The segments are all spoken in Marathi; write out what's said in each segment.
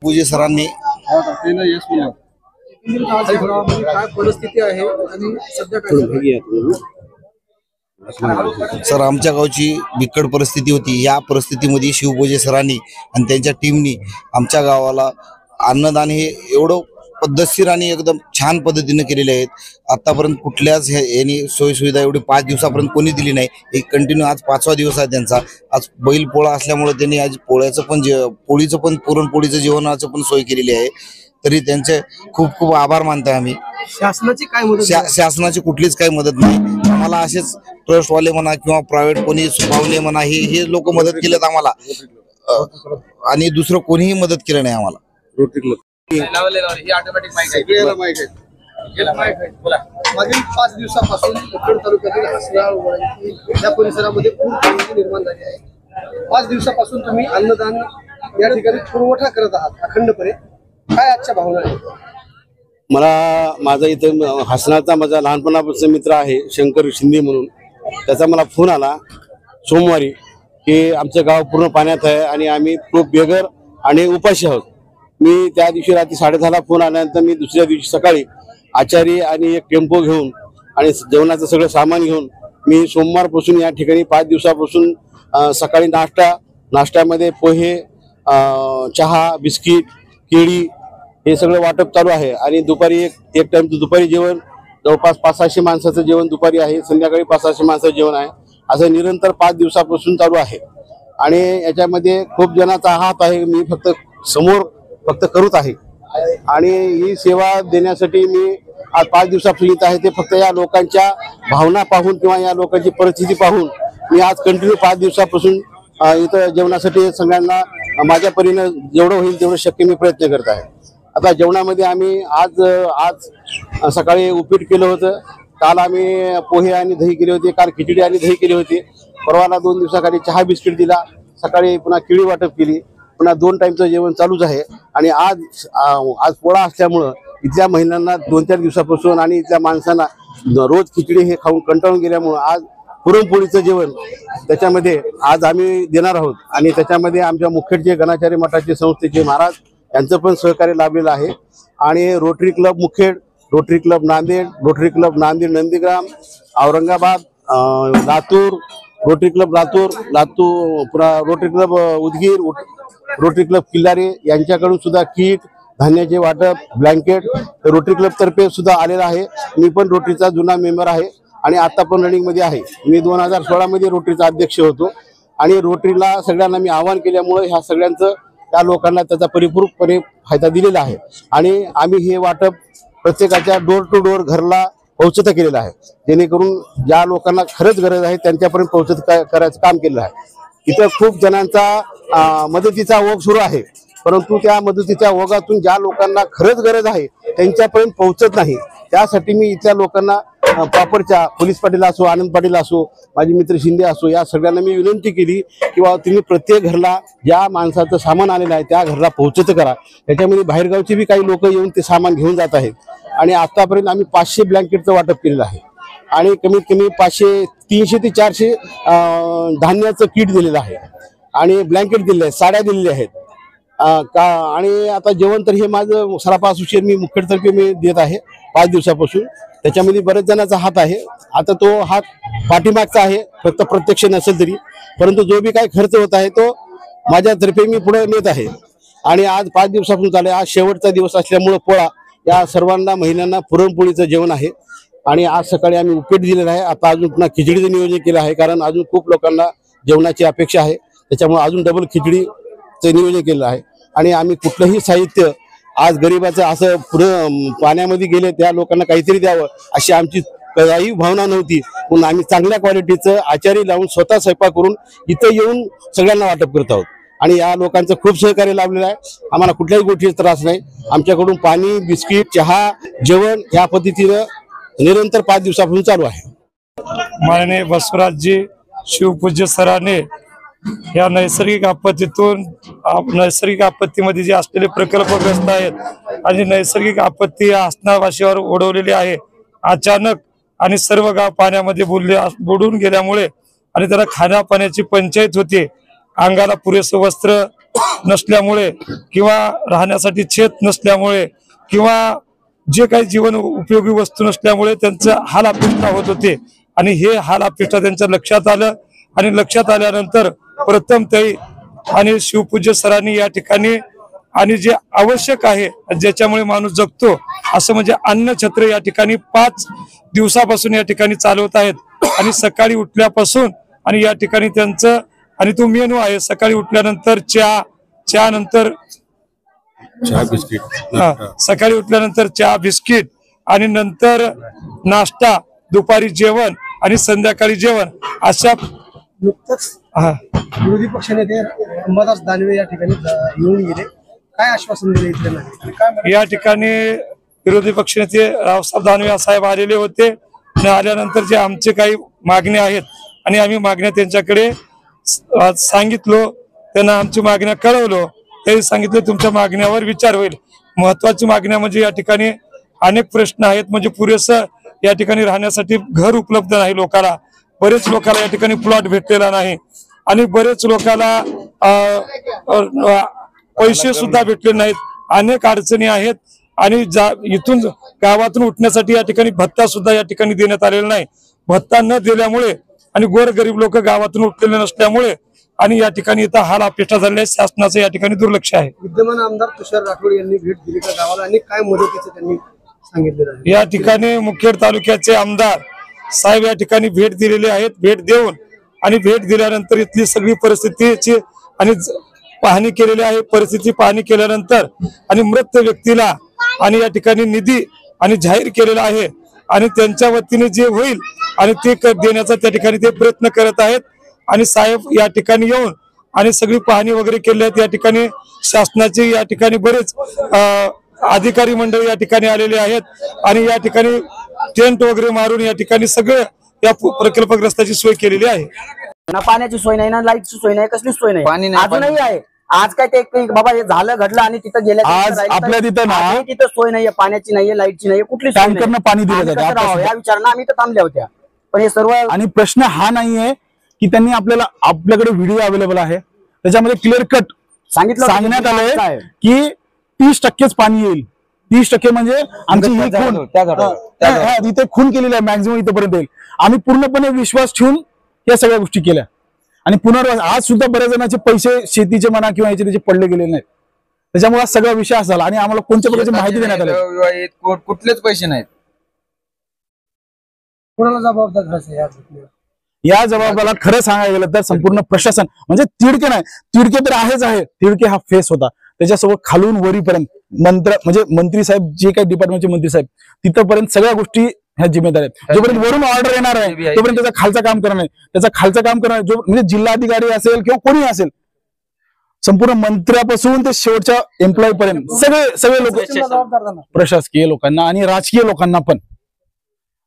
पूजे सरांनी काय परिस्थिती आहे आणि सध्या काय सर आमच्या गावची बिकट परिस्थिती होती। या परिस्थितीमध्ये शिवपूजे सरांनी आणि त्यांच्या टीमनी आमच्या गावाला अन्नदान हे एवढं पद्धतशीर आणि एकदम छान पद्धतीने केलेले आहेत। आतापर्यंत कुठल्याच यांनी सोयी सुविधा एवढी 5 दिवसापर्यंत कोणी दिली नाही। एक कंटिन्यू आज 5वा दिवस आहे त्यांचा। आज बैल पोळा असल्यामुळे त्यांनी आज पोळ्याचं पण पोळीचं पण पुरणपोळीचं जेवणाचं पण सोय केलेली आहे। तरी त्यांचे खूप खूप आभार मानताय आम्ही। शासनाची काय मदत शासनाची कुठलीच काही मदत नाही आम्हाला। असेच ट्रस्टवाले म्हणा किंवा प्रायव्हेट कोणी पाहुणे म्हणा हे लोक मदत केलेत आम्हाला आणि दुसरं कोणीही मदत केलं नाही आम्हाला। मागील 5 दिवसापासून उकड तालुक्यातील हसनाळ या परिसरामध्ये पूर परिस्थिती निर्माण झाली आहे। 5 दिवसापासून तुम्ही अन्नदान या ठिकाणी पुरवठा करत आहात अखंडपणे, काय आजच्या भावना आहेत? मला माझा इथं हसनाचा माझा लहानपणापासून मित्र आहे शंकर शिंदे म्हणून, त्याचा मला फोन आला सोमवारी की आमचं गाव पूर्ण पाण्यात आहे आणि आम्ही खूप बेघर आणि उपाशी आहोत। मी त्या दिवशी रात्री 10:30ला फोन आल्यानंतर मी दुसऱ्या दिवशी सकाळी आचारी आणि एक टेम्पो घेऊन आणि जेवणाचं सगळं सामान घेऊन मी सोमवारपासून या ठिकाणी 5 दिवसापासून सकाळी नाश्त्यामध्ये पोहे, चहा, बिस्किट, केळी हे सगळं वाटप चालू आहे। आणि दुपारी एक टाइमचं दुपारी जेवण जवळपास 500-600 माणसाचं जेवण दुपारी आहे, संध्याकाळी 500-600 माणसाचं जेवण आहे। असं निरंतर 5 दिवसापासून चालू आहे आणि याच्यामध्ये खूप जणांचा हात आहे। मी फक्त करत आहे आणि ही सेवा देण्यासाठी मी आज 5 दिवसापासून येत आहे। ते फक्त या लोकांच्या भावना पाहून किंवा या लोकांची परिस्थिती पाहून मी आज कंटिन्यू 5 दिवसापासून इथं जेवणासाठी सगळ्यांना माझ्या परीने जेवढं होईल तेवढं शक्य मी प्रयत्न करत आहे। आता जेवणामध्ये आम्ही आज सकाळी उपीट केलं होतं, काल आम्ही पोहे आणि दही केले होते, काल खिचडी आणि दही केली होती, परवाला 2 दिवसाखाली चहा बिस्किट दिला, सकाळी पुन्हा केळी वाटप केली, पुन्हा 2 टाइमचं जेवण चालूच आहे। आणि आज पोळा असल्यामुळं इथल्या महिलांना 2-4 दिवसापासून आणि इथल्या माणसांना रोज खिचडी हे खाऊन कंटाळून गेल्यामुळं आज पुरणपोळीचं जेवण त्याच्यामध्ये आज आम्ही देणार आहोत। आणि त्याच्यामध्ये आमच्या मुखेडचे गणाचार्य मठाचे संस्थेचे महाराज यांचं पण सहकार्य लाभलेलं आहे। आणि Rotary club Mukhed, Rotary club Nanded, Rotary club Nanded Nandigram, Aurangabad, Latur, Rotary club Latur पुन्हा Rotary club Udgir, Rotary club Killari यांच्याकडून सुद्धा किट, धान्याचे वाटप, ब्लँकेट रोटरी क्लब तर्फे सुद्धा आलेला आहे। मी पण रोटरीचा जुना मेंबर आहे आणि आता पण रनिंगमध्ये आहे। मी 2016 मध्ये रोटरीचा अध्यक्ष होतो आणि रोटरीला सगळ्यांना मी आवाहन केल्यामुळे ह्या सगळ्यांचं त्या लोकांना त्याचा परिपूर्णपणे फायदा दिलेला आहे। आणि आम्ही हे वाटप प्रत्येकाच्या डोर टू डोर घरला पोहोचत केलेलं आहे, जेणेकरून ज्या लोकांना खरंच गरज आहे त्यांच्यापर्यंत पोहोचत करायचं काम केलेलं आहे। इथं खूप जणांचा मदतीचा ओघ सुरू आहे, परंतु त्या मदतीच्या ओघातून ज्या लोकांना खरंच गरज आहे त्यांच्यापर्यंत पोहोचत नाही। त्यासाठी मी इथल्या लोकांना प्रॉपरच्या पोलीस पाटील असो, आनंद पाटील असो, माझे मित्र शिंदे असो, या सगळ्यांना मी विनंती केली की बाबा तुम्ही प्रत्येक घरला ज्या माणसाचं सामान आलेलं आहे त्या घरला पोहोचत करा। त्याच्यामध्ये बाहेरगावचे बी काही लोक येऊन ते सामान घेऊन जात आहेत। आणि आतापर्यंत आम्ही 500 ब्लँकेटचं वाटप केलेलं आहे आणि कमीत कमी 300 ते 400 धान्याचं किट दिलेलं आहे आणि ब्लँकेट दिलेले आहेत, साड्या दिलेल्या आहेत आणि आता जेवण तर हे माझं सराफा असोसिएशन मी मुखेडतर्फे मी देत आहे 5 दिवसापासून। त्याच्यामध्ये बरेच जणांचा हात आहे, आता तो हात पाठीमागचा आहे, फक्त प्रत्यक्ष नसेल तरी, परंतु जो बी काही खर्च होत आहे तो माझ्यातर्फे मी पुढे नेत आहे। आणि आज 5 दिवसापासून चालू आहे, आज शेवटचा दिवस असल्यामुळे पोळा या सर्वांना महिलांना पुरणपोळीचं जेवण आहे आणि आज सकाळी आम्ही उपीट दिलेलं आहे। आता अजून पुन्हा खिचडीचं नियोजन केलं आहे, कारण अजून खूप लोकांना जेवणाची अपेक्षा आहे, त्याच्यामुळे अजून डबल खिचडीचं नियोजन केलं आहे। आणि आम्ही कुठलंही साहित्य आज गरिबाचं असं पुढं पाण्यामध्ये गेले त्या लोकांना काहीतरी द्यावं अशी आमची काही भावना नव्हती, म्हणून आम्ही चांगल्या क्वालिटीचं आचारी लावून स्वतः स्वयंपाक करून इथं येऊन सगळ्यांना वाटप करत आहोत। आणि या लोकांचं खूप सहकार्य लाभलेलं आहे, आम्हाला कुठल्याही गोष्टीचा त्रास नाही। आमच्याकडून पाणी, बिस्किट, चहा, जेवण या पद्धतीनं निरंतर 5 दिवसापासून चालू आहे। माननीय बसवराजजी शिवपूज्य सरांनी या नैसर्गिक आपत्तीमध्ये जे असलेले प्रकल्पग्रस्त आहेत आणि नैसर्गिक आपत्ती या हसनाळवासीवर ओढवलेली आहे अचानक, आणि सर्व गाव पाण्यामध्ये बुडून गेल्यामुळे आणि त्याला खाण्यापाण्याची पंचायत होती, अंगाला पुरेसं वस्त्र नसल्यामुळे किंवा राहण्यासाठी शेत नसल्यामुळे किंवा जे काही जीवन उपयोगी वस्तू नसल्यामुळे त्यांचं हाल अपेष्टा होत होते आणि हे हाल अपेष्टा त्यांच्या लक्षात आलं आणि लक्षात आल्यानंतर प्रथम ते आणि शिवपूज्य सरांनी या ठिकाणी आणि जे आवश्यक आहे ज्याच्यामुळे माणूस जगतो असं म्हणजे अन्नछत्र या ठिकाणी 5 दिवसापासून या ठिकाणी चालवत आहेत आणि सकाळी उठल्यापासून आणि या ठिकाणी त्यांचं आणि तो मेनू आहे सकाळी उठल्यानंतर चहा नंतर सकाळी उठल्यानंतर चहा बिस्किट आणि नंतर नाश्ता दुपारी जेवण आणि संध्याकाळी जेवण अशा नुकतंच विरोधी पक्षनेते अंबादास दानवे या ठिकाणी येऊन गेले, काय आश्वासन दिले इथल्या नागरिकांना? या ठिकाणी विरोधी पक्षनेते रावसाहेब दानवे साहेब आलेले होते आणि आल्यानंतर जे आमचे काही मागण्या आहेत आणि आम्ही मागण्या त्यांच्याकडे सांगितलो, त्यांना आमची मागण्या कळवलो. त्यांनी सांगितलं तुमच्या मागण्यावर विचार होईल. महत्वाची मागण्या म्हणजे या ठिकाणी अनेक प्रश्न आहेत, म्हणजे पुरेसं या ठिकाणी राहण्यासाठी घर उपलब्ध नाही लोकांना, बरेच लोकांना या ठिकाणी प्लॉट भेटलेला नाही आणि बरेच लोकांना पैसे सुद्धा भेटले नाहीत. अनेक अडचणी आहेत आणि इथून गावातून उठण्यासाठी या ठिकाणी भत्ता सुद्धा या ठिकाणी देण्यात आलेला नाही. भत्ता न दिल्यामुळे आणि गोरगरीब लोक गावातून उठलेले नसल्यामुळे आणि या ठिकाणी इथं हाल अपेष्टा झालेल्या शासनाचं या ठिकाणी दुर्लक्ष आहे. विद्यमान आमदार तुषार राठोड यांनी भेट दिली का गावाला आणि काय मदतीचं त्यांनी सांगितलेलं आहे? या ठिकाणी मुखेड तालुक्याचे आमदार साहेब या ठिकाणी भेट दिलेले आहेत. भेट देऊन आणि भेट दिल्यानंतर इथली सगळी परिस्थितीची आणि पाहणी केलेली आहे. परिस्थिती पाहणी केल्यानंतर आणि मृत व्यक्तीला आणि या ठिकाणी निधी आणि जाहीर केलेला आहे आणि त्यांच्या वतीने जे होईल आणि ते देण्याचा त्या ठिकाणी ते प्रयत्न करत आहेत आणि साहेब या ठिकाणी येऊन आणि सगळी पाहणी वगैरे केली आहेत. या ठिकाणी शासनाचे या ठिकाणी बरेच अधिकारी मंडळी या ठिकाणी आलेले आहेत आणि या ठिकाणी टेंट वगैरे मारून या ठिकाणी सगळं या प्रकल्पग्रस्ताची सोय केलेली आहे. ना पाण्याची सोय नाही, ना लाईटची सोय नाही, कसलीच सोय नाही, अजूनही आहे. आज काय ते बाबा हे झालं घडलं आणि तिथं गेल्या आज आपल्या तिथं ना तिथं सोय नाहीये, पाण्याची नाहीये, लाईटची नाहीये, कुठली टँकरनं पाणी दिलं जातं या विचारानं आम्ही तर थांबल्या होत्या. पण हे सर्व आणि प्रश्न हा नाहीये की त्यांनी आपल्याकडे व्हिडिओ अवेलेबल आहे त्याच्यामध्ये क्लिअर कट सांगण्यात आलंय की 30% पाणी येईल. 30% म्हणजे आमची ही खून इथे खून केलेली आहे, मॅक्झिमम इथपर्यंत येईल. आम्ही पूर्णपणे विश्वास ठेवून या सगळ्या गोष्टी केल्या आणि पुनर्वास आज सुद्धा बऱ्याच जणांचे पैसे शेतीचे म्हणा किंवा याचे त्याचे पडले गेलेले नाहीत. त्याच्यामुळे हा सगळा विषय झाला आणि आम्हाला कोणत्या प्रकारची माहिती देण्यात आली, कुठलेच पैसे नाहीत. कोणाला जबाबदार धरायचं या जबाबाला खरं सांगायला गेलं तर संपूर्ण प्रशासन म्हणजे तिडके नाही, तिडके तर आहेच आहे. तिडके हा फेस होता, त्याच्यासोबत खालून वरीपर्यंत म्हणजे मंत्री साहेब जे काही डिपार्टमेंटचे मंत्री साहेब तिथपर्यंत सगळ्या गोष्टी ह्या जिम्मेदार आहेत. जोपर्यंत वरून ऑर्डर येणार आहे तोपर्यंत त्याचा खालचं काम करणं आहे, त्याचा खालचं काम करणं जो म्हणजे जिल्हाधिकारी असेल किंवा कोणी असेल संपूर्ण मंत्र्यापासून ते शेवटच्या एम्प्लॉई पर्यंत सगळे लोक प्रशासकीय लोकांना आणि राजकीय लोकांना पण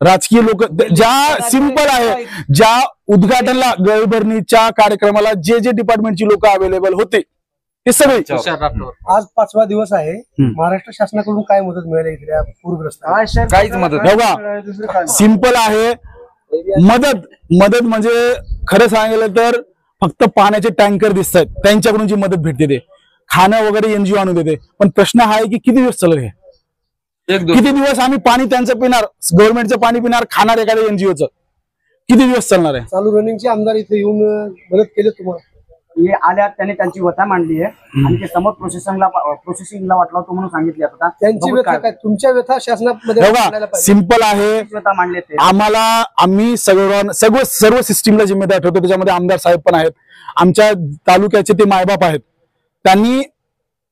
राजकीय लोक ज्या सिंपल आहे ज्या उद्घाटनला गळभरणीच्या कार्यक्रमाला जे जे डिपार्टमेंटची लोक अवेलेबल होते ते सगळे. आज 5वा दिवस आहे, महाराष्ट्र शासनाकडून काय मदत मिळाली इथल्या पूरग्रस्त? काहीच मदत बघा सिंपल आहे. मदत म्हणजे खरं सांगायला तर फक्त पाण्याचे टँकर दिसत आहेत, त्यांच्याकडून जी मदत भेटते ते खाणं वगैरे एनजीओ आणून देते. पण प्रश्न हा आहे की किती दिवस चालेल हे, किती दिवस आम्ही पाणी त्यांचं पिणार, गव्हर्नमेंटचं पाणी पिणार, खाणार एखाद्या एनजीओचं, किती दिवस चालणार आहे? चालू रनिंगचे आमदार इथे येऊन मदत केली तुम्हाला? हे आल्या त्याने त्यांची व्यथा मांडली आहे आणि ते समोर प्रोसेसिंगला वाटला होतो म्हणून सांगितले आता त्यांची व्यथा काय, तुमच्या व्यथा शासनामध्ये सिंपल आहे. व्यथा मांडले ते आम्ही सर्व सिस्टीमला जिम्मेदार ठेवतो, त्याच्यामध्ये आमदार साहेब पण आहेत, आमच्या तालुक्याचे ते मायबाप आहेत. त्यांनी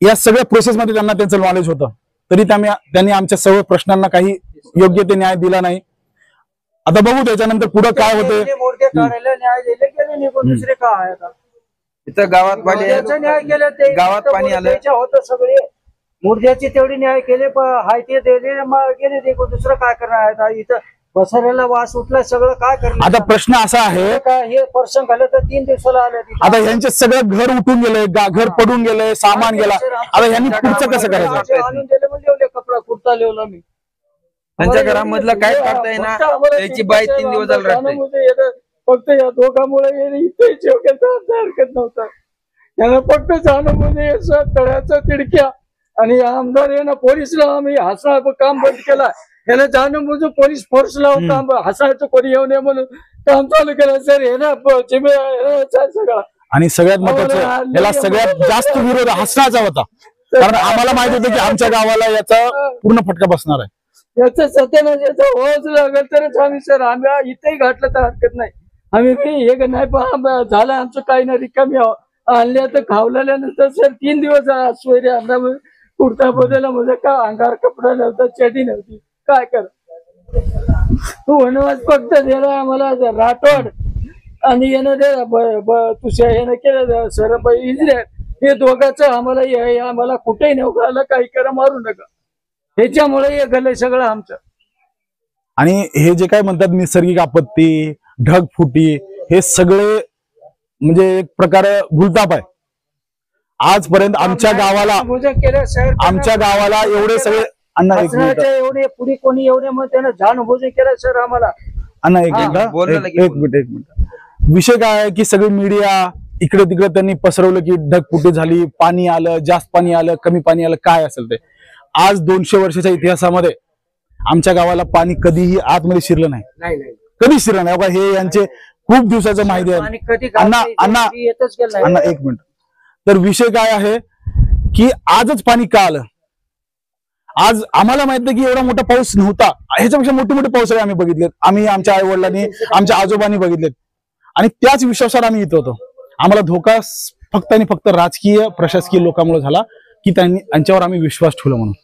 या सगळ्या प्रोसेसमध्ये त्यांना त्यांचं नॉलेज होतं, तरी त्यांनी आमच्या सर्व प्रश्नांना काही योग्य ते न्याय दिला नाही. आता बघू त्याच्यानंतर पुढे काय होते. दुसरे काय इथं गावात न्याय केलं ते गावात पाणी आलं होतं, सगळे मुर्द्याची तेवढी न्याय केले, हाय ते गेले ते दुसरं काय करणार इथं बसाऱ्याला वास उठला, सगळं काय करणार. आता प्रश्न असा आहे हे पर्सन झालं तर 3 दिवसाला आले. आता यांचे सगळं घर उठून गेले, घर पडून गेले, सामान गेला. आता यांनी पुढचं कसं करायचं? आणून दिले म्हणजे कपडा कुर्ता लिवला मी त्यांच्या घरामधलं काय करता येईना, त्याची बाई 3 दिवस झाला राहते. फक्त या दोघांमुळे इथे हरकत नव्हता. त्याला फक्त जाणं म्हणजे तळ्याचा तिडक्या आणि आमदार आहे ना पोलीसला आम्ही हसणार काम बंद केला. याला जाणं म्हणजे पोलीस फोर्स लावून काम हसायचं कोणी येऊ नये म्हणून काम चालू केलं. सर हे ना सगळा आणि सगळ्यात महत्वाचं याला सगळ्यात जास्त विरोध हसनाचा होता, कारण आम्हाला माहित होतं की आमच्या गावाला याचा पूर्ण फटका बसणार आहे. याचं सत्यानाश होच लागेल तरच आम्ही सर आम्ही इथेही घातलं तर हरकत नाही. आम्ही हे नाही पण झालं आमचं काही नाही रिकामी आणल्या तर खावल्यानंतर सर 3 दिवस सोयरे अंदा कुर्ता बदलला म्हणजे का अंगावर कपडा नव्हता, चटी नव्हती, काय कर वनवास फक्त दिला आम्हाला राठोड आणि यानं तुझ्या यानं केलं सर इजरायल हे दोघांचं आम्हाला कुठेही नव्हतं काही करा मारू नका ह्याच्यामुळे हे गलं सगळं आमचं. आणि हे जे काय म्हणतात नैसर्गिक आपत्ती ढगफुटी हे सगळे म्हणजे एक प्रकारे भूलताप आहे. आजपर्यंत आमच्या गावाला एवढे सगळे अण्णा एक मिनिट एवढे पुढे कोणी एवढे मग त्यानं जाण भोजन केलं सर आम्हाला. अण्णा एक मिनिट विषय काय आहे की सगळी मीडिया इकडे तिकडे त्यांनी पसरवलं की ढगफुटी झाली, पाणी आलं, जास्त पाणी आलं, कमी पाणी आलं, काय असेल ते. आज 200 वर्षाच्या इतिहासामध्ये आमच्या गावाला पाणी कधीही आतमध्ये शिरलं नाही, कधी शिरलं नाही. हे यांचे खूप दिवसाचं माहिती आहे. अण्णा एक मिनिट. तर विषय काय आहे की आजच पाणी का आलं. आज आम्हाला माहित नाही की एवढा मोठा पाऊस नव्हता, ह्याच्यापेक्षा मोठे मोठे पाऊस आम्ही बघितलेत, आम्ही आमच्या आई वडिलांनी आमच्या आजोबांनी बघितलेत आणि त्याच विश्वासावर आम्ही इथं होतो. आम्हाला धोका फक्त आणि फक्त राजकीय प्रशासकीय लोकांमुळे झाला की त्यांच्यावर आम्ही विश्वास ठेवला म्हणून.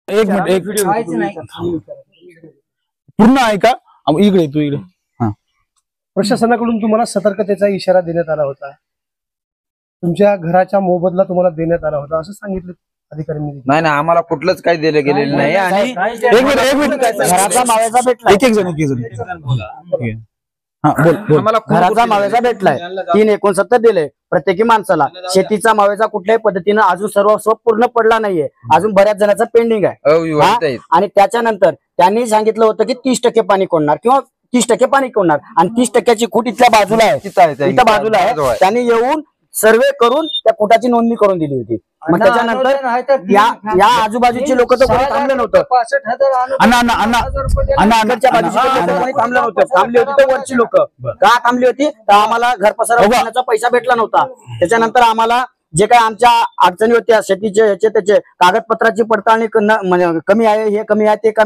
एक मिनिट पूर्ण ऐका, इकडे तू इकडे. प्रशासनाकडून तुम्हाला सतर्कतेचा इशारा देण्यात आला होता, तुमच्या घराच्या मोबदला तुम्हाला देण्यात आला होता असं सांगितलं अधिकाऱ्यांनी. नाही ना आम्हाला कुठलंच काही दिलं गेलेलं नाही. आणि एक मिनिट घराचा मावेचा भेटला, एक जण घराचा मावेचा भेटलाय 369 दिले प्रत्येकी माणसाला. शेतीचा मावेचा कुठल्याही पद्धतीनं अजून सर्वस्व पूर्ण पडला नाहीये, अजून बऱ्याच जणांचा पेंडिंग आहे. आणि त्याच्यानंतर त्यांनी सांगितलं होतं की 30% पाणी कोणणार किंवा 30% पाणी कोणणार आणि 30%ची खूट इथल्या बाजूला आहे, इथं बाजूला आहे. त्यांनी येऊन सर्वे करून त्या कुटाची नोंदणी करून दिली होती. मग त्याच्यानंतर या आजूबाजूची लोक तर कोणी थांबलं नव्हतं, थांबलं नव्हतं, थांबली होती तर वरची लोक का थांबली होती तर आम्हाला घर पसारा पैसा भेटला नव्हता. त्याच्यानंतर आम्हाला जे काही आमच्या अडचणी होत्या शेतीचे ह्याचे त्याचे कागदपत्राची पडताळणी कमी आहे, हे कमी आहे, ते कमी